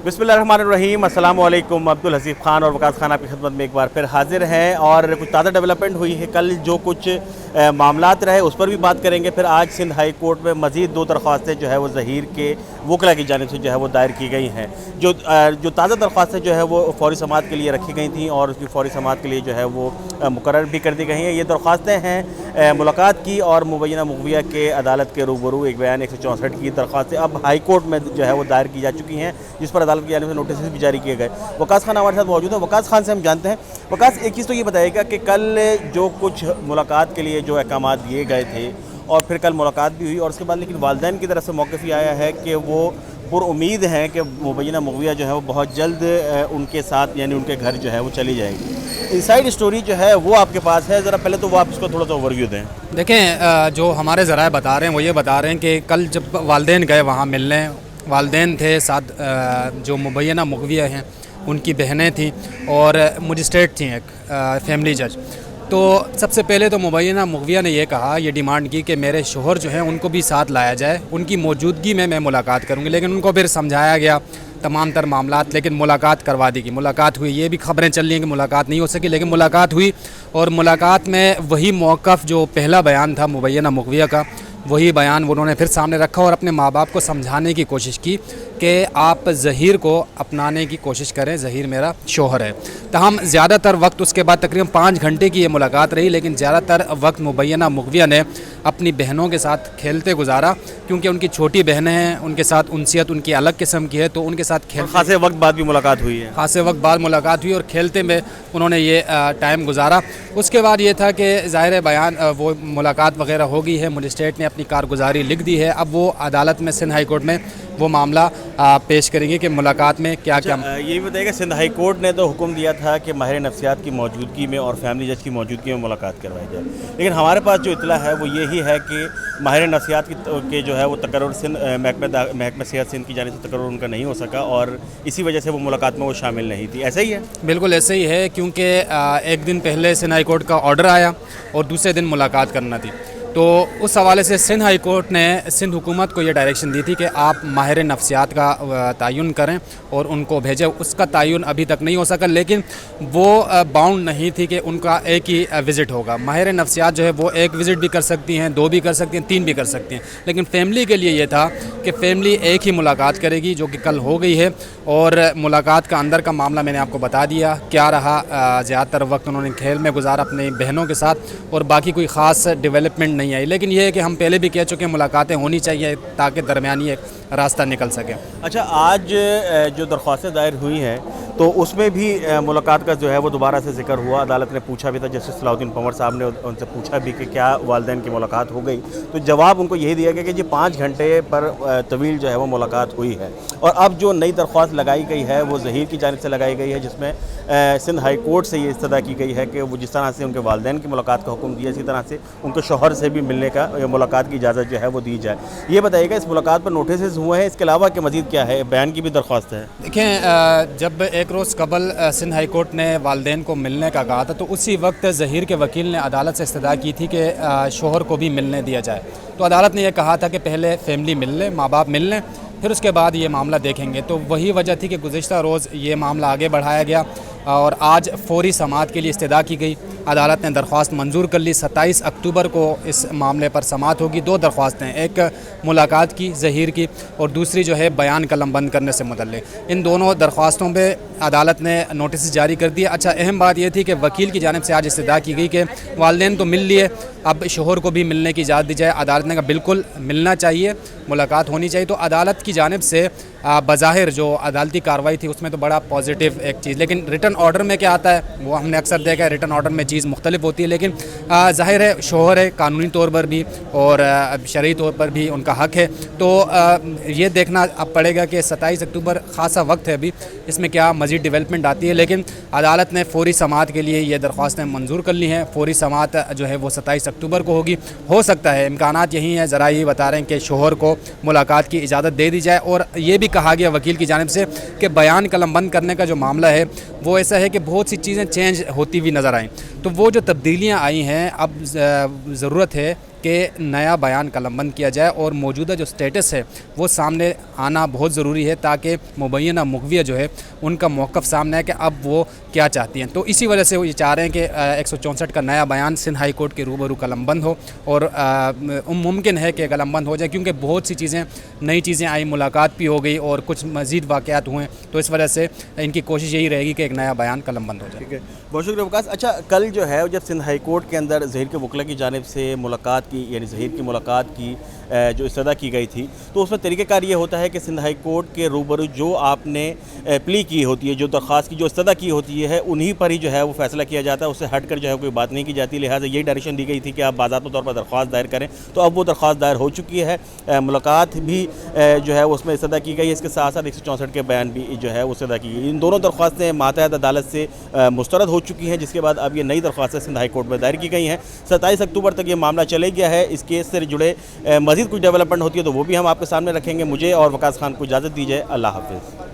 बिस्मिल्लाहिर्रहमानिर्रहीम। अस्सलाम वालेकुम। अब्दुल हसीब खान और वकास खान आपकी खिदमत में एक बार फिर हाजिर हैं और कुछ ताज़ा डेवलपमेंट हुई है। कल जो कुछ मामलात रहे उस पर भी बात करेंगे। फिर आज सिंध हाई कोर्ट में मज़ीद 2 दरख्वास्तें जो है वो ज़हीर के वकला की जानिब से जो है वो दायर की गई हैं। जो ताज़ा दरख्वास्तें जो है वो फौरी समाअत के लिए रखी गई थी और उसकी फौरी समाअत के लिए जो है वो मुकर्रर भी कर दी गई हैं। ये दरख्वास्तें हैं मुलाकात की और मुबैना मुग़विया के अदालत के रूबरू एक बयान 164 की दरख्वास्तें अब हाई कोर्ट में जो है वो दायर की जा चुकी हैं, जिस पर अदालत की जानिब से नोटिस भी जारी किए गए। वकास खान हमारे साथ मौजूद है। वकास खान से हम जानते हैं, वकास एक चीज़ तो ये बताइएगा कि कल जो कुछ मुलाकात के लिए जो अहकामात दिए गए थे और फिर कल मुलाकात भी हुई और उसके बाद लेकिन वालिदैन की तरफ से मौक़िफ़ ये आया है कि वो पुरुम्मीद हैं कि मुबैना मुग़विया जो है वो बहुत जल्द उनके साथ यानी उनके घर जो है वो चली जाएगी। इनसाइड स्टोरी जो है वो आपके पास है, ज़रा पहले तो वो आप इसको थोड़ा सा ओवरव्यू दें। देखें, जो हमारे ज़राए बता रहे हैं वो ये बता रहे हैं कि कल जब वालिदैन गए वहाँ मिलने, वालिदैन थे साथ, जो मुबैना मुग़विया हैं उनकी बहनें थीं और मजिस्ट्रेट थी एक फैमिली जज। तो सबसे पहले तो मुबैना मुग़विया ने ये कहा, ये डिमांड की कि मेरे शोहर जो हैं उनको भी साथ लाया जाए, उनकी मौजूदगी में मैं मुलाकात करूँगी। लेकिन उनको फिर समझाया गया तमाम तर मामलात, लेकिन मुलाकात करवा दी गई। मुलाकात हुई, ये भी खबरें चल रही हैं कि मुलाकात नहीं हो सकी, लेकिन मुलाकात हुई और मुलाकात में वही मौक़िफ़ जो पहला बयान था मुबैना मुग़विया का, वही बयान उन्होंने फिर सामने रखा और अपने माँ बाप को समझाने की कोशिश की कि आप ज़हीर को अपनाने की कोशिश करें, ज़हीर मेरा शोहर है। तहम ज़्यादातर वक्त उसके बाद तकरीबन 5 घंटे की ये मुलाकात रही, लेकिन ज़्यादातर वक्त मुबैना मुग़विया ने अपनी बहनों के साथ खेलते गुजारा, क्योंकि उनकी छोटी बहनें हैं, उनके साथ उनसियत उनकी अलग किस्म की है, तो उनके साथ खासे वक्त बाद भी मुलाकात हुई है। खासे वक्त बाद मुलाकात हुई और खेलते में उन्होंने ये टाइम गुजारा। उसके बाद ये था कि ज़ाहिर बयान वो मुलाकात वगैरह हो गई है, मजिस्ट्रेट ने अपनी कारगुजारी लिख दी है। अब वो अदालत में सिंध हाई कोर्ट में वो मामला पेश करेंगे कि मुलाकात में क्या क्या। ये भी बताइएगा, सिंध हाई कोर्ट ने तो हुक्म दिया था कि माहिर नफ्सियात की मौजूदगी में और फैमिली जज की मौजूदगी में मुलाकात करवाई जाए, लेकिन हमारे पास जो इतला है वो यही है कि माहिर नफ्सियात के जो है वो तकर्रुर सिंध महकमा सेहत सिंध की जानिब से तकर्रुर उनका नहीं हो सका और इसी वजह से वो मुलाकात में वो शामिल नहीं थी। ऐसा ही है? बिल्कुल ऐसे ही है, क्योंकि एक दिन पहले सिंध हाई कोर्ट का ऑर्डर आया और दूसरे दिन मुलाकात करना थी। तो उस हवाले से सिंध हाई कोर्ट ने सिंध हुकूमत को ये डायरेक्शन दी थी कि आप माहिर नफ्सियात का तयन करें और उनको भेजें। उसका तयन अभी तक नहीं हो सका, लेकिन वो बाउंड नहीं थी कि उनका एक ही विज़िट होगा। माहिर नफ्सियात जो है वो एक विज़िट भी कर सकती हैं, 2 भी कर सकती हैं, 3 भी कर सकती हैं, लेकिन फैमिली के लिए ये था कि फैमिली एक ही मुलाकात करेगी, जो कि कल हो गई है। और मुलाकात का अंदर का मामला मैंने आपको बता दिया क्या रहा। ज़्यादातर वक्त उन्होंने खेल में गुजारा अपनी बहनों के साथ और बाकी कोई ख़ास डेवलपमेंट नहीं आई। लेकिन ये है कि हम पहले भी कह चुके हैं मुलाकातें होनी चाहिए ताकि दरमियानी एक रास्ता निकल सके। अच्छा, आज जो दरख्वास्तें दायर हुई हैं तो उसमें भी मुलाकात का जो है वो दोबारा से जिक्र हुआ। अदालत ने पूछा भी था, जस्टिस सलाउद्दीन पंवर साहब ने उनसे पूछा भी कि क्या वालिदैन की मुलाकात हो गई, तो जवाब उनको यही दिया गया कि जी 5 घंटे पर तवील जो है वो मुलाकात हुई है। और अब जो नई दरख्वास्त लगाई गई है वो ज़हीर की जानिब से लगाई गई है, जिसमें सिंध हाई कोर्ट से ये इस्तदा की गई है कि वो जिस तरह से उनके वालिदैन की मुलाकात का हुक्म दिया, इसी तरह से उनके शौहर से भी मिलने का मुलाकात की इजाज़त जो है वो दी जाए। ये बताइएगा, इस मुलाकात पर नोटिस हुए हैं, इसके अलावा कि मज़ीद क्या है? बयान की भी दरख्वास्त है। देखें, जब एक रोज़ कबल सिंध हाई कोर्ट ने वालिदैन को मिलने का कहा था, तो उसी वक्त ज़हीर के वकील ने अदालत से इस्तदा की थी कि शोहर को भी मिलने दिया जाए। तो अदालत ने यह कहा था कि पहले फैमिली मिल लें, माँ बाप मिल लें, फिर उसके बाद ये मामला देखेंगे। तो वही वजह थी कि गुज़िश्ता रोज़ ये मामला आगे बढ़ाया गया और आज फौरी समाअत के लिए इस्तदा की गई। अदालत ने दरख्वास्त मंजूर कर ली। 27 अक्टूबर को इस मामले पर समाअत होगी। 2 दरख्वास्तें, एक मुलाकात की ज़हीर की और दूसरी जो है बयान कलम बंद करने से मुतल्लिक़। इन दोनों दरख्वास्तों पे अदालत ने नोटिस जारी कर दिया। अच्छा, अहम बात यह थी कि वकील की जानिब से आज इस्तदा की गई कि वालिदैन तो मिल लिए, अब शोहर को भी मिलने की इजाज़त दी जाए। अदालत ने कहा बिल्कुल मिलना चाहिए, मुलाकात होनी चाहिए। तो अदालत की जानिब से बज़ाहिर जो अदालती कार्रवाई थी उसमें तो बड़ा पॉजिटिव एक चीज़, लेकिन रिटर्न ऑर्डर में क्या आता है वो हमने अक्सर देखा है, रिटर्न ऑर्डर में चीज़ मुख्तलिफ होती है। लेकिन ज़ाहिर है शोहर है, कानूनी तौर पर भी और शरई तौर पर भी उनका हक़ है। तो ये देखना अब पड़ेगा कि 27 अक्टूबर ख़ासा वक्त है, अभी इसमें क्या मज़ीद डेवलपमेंट आती है। लेकिन अदालत ने फौरी समाअत के लिए ये दरख्वास्तें मंजूर कर ली हैं। फौरी समाअत जो है वो 27 अक्टूबर को होगी। हो सकता है, इम्कानात यही हैं, ज़रा ये बता रहे हैं कि शोहर को मुलाकात की इजाज़त दे दी जाए। और ये भी कहा गया वकील की जानिब से कि बयान कलम बंद करने का जो मामला है वो ऐसा है कि बहुत सी चीज़ें चेंज होती हुई नज़र आएँ। तो वो जो तब्दीलियाँ आई हैं, अब ज़रूरत है کہ نیا بیان قلم بند کیا جائے اور موجودہ جو سٹیٹس ہے وہ سامنے آنا بہت ضروری ہے تاکہ مبینہ مغویہ جو ہے ان کا موقف سامنے ہے کہ اب وہ کیا چاہتی ہیں. تو اسی وجہ سے وہ یہ چاہ رہے ہیں کہ 164 کا نیا بیان سندھ ہائی کورٹ کے روبرو قلم بند ہو اور ممکن ہے کہ قلم بند ہو جائے کیونکہ بہت سی چیزیں نئی چیزیں آئی, ملاقات بھی ہو گئی اور کچھ مزید واقعات ہوئے, تو اس وجہ سے ان کی کوشش یہی رہے گی کہ ایک نیا بیان قلم بند ہو جائے. ٹھیک ہے, بہت شکریہ وقاص. اچھا, کل جو ہے جب سندھ ہائی کورٹ کے اندر ظہیر کے وکلا کی جانب سے ملاقات کی, یعنی ظہیر کی ملاقات کی جو استدعا کی گئی تھی, تو اس میں طریقہ کار یہ ہوتا ہے کہ سندھ ہائی کورٹ کے روبرو جو آپ نے پلی کی ہوتی ہے, جو درخواست کی جو استدعا کی ہوتی ہے, انہی پر ہی جو ہے وہ فیصلہ کیا جاتا ہے, اس سے ہٹ کر جو ہے کوئی بات نہیں کی جاتی. لہٰذا یہی ڈائریکشن دی گئی تھی کہ آپ باضابطہ طور پر درخواست دائر کریں, تو اب وہ درخواست دائر ہو چکی ہے. ملاقات بھی جو ہے اس میں استدعا کی گئی ہے, اس کے ساتھ ساتھ 164 کے بیان بھی جو ہے وہ استدعا کی گئی. ان دونوں درخواستیں ماتحت عدالت سے مسترد ہو چکی ہیں, جس کے بعد اب یہ نئی درخواستیں سندھ ہائی کورٹ میں دائر کی گئی ہیں. 27 اکتوبر تک یہ معاملہ چلے گیا ہے. اس کیس سے جڑے مزید کچھ ڈیولپمنٹ ہوتی ہے تو وہ بھی ہم آپ کے سامنے رکھیں گے. مجھے اور وقاص خان کو اجازت دیجیے. اللہ حافظ.